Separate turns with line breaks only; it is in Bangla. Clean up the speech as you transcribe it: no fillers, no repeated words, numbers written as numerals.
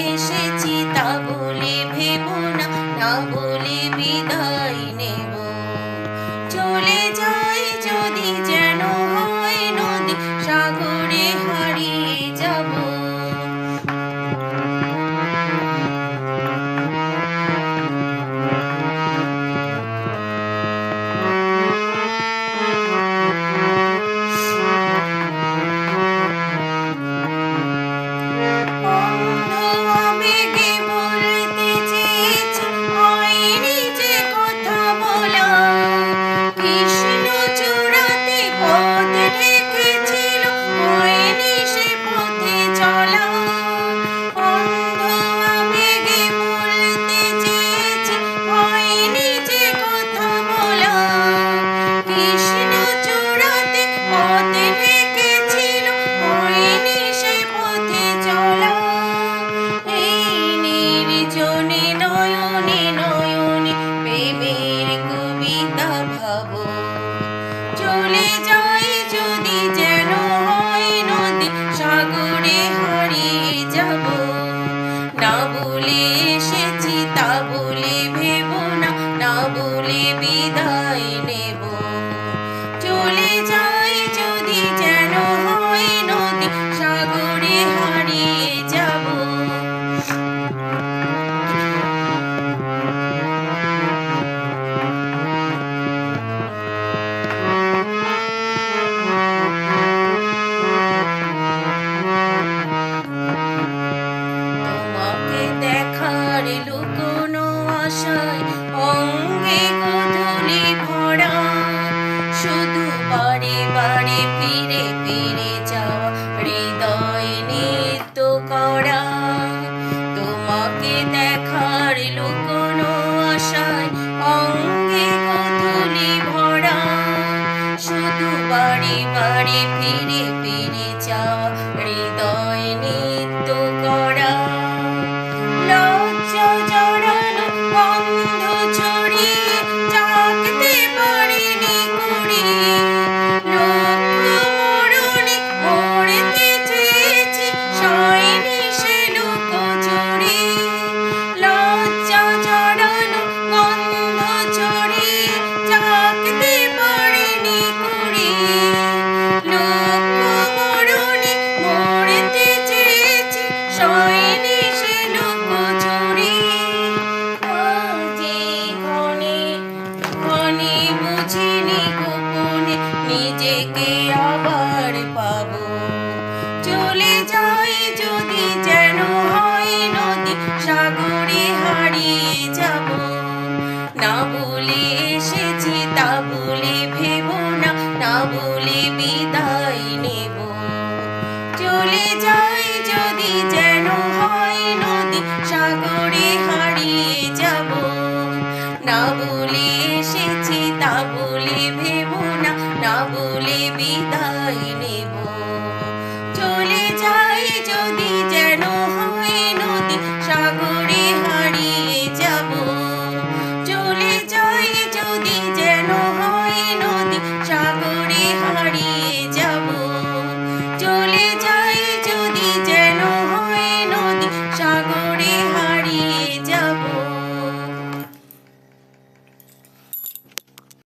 এসেছি তা বলে ভেবো না, না বলে বিদায় নেব। চলে যাই যদি যেন হয় নদী, সাগরে হারিয়ে যাব। চলে যাই যদি যেন হয় নদী, সাগরে হারিয়ে যাব। না বলে এসেছি তা বলে ভেবো না, না বলে বিদায় নেব। চলে যাই যদি যেন হয় নদী, সাগরে হারিয়ে যাব। লুকোনো আশায় অঙ্গে গোধূলি ভরা, শুধু বারে বারে ফিরে ফিরে যাওয়া হৃদয় নৃত্য করা। তোমাকে দেখার লুকোনো আশায় অঙ্গে গোধূলি ভরা, শুধু বারে বারে ফিরে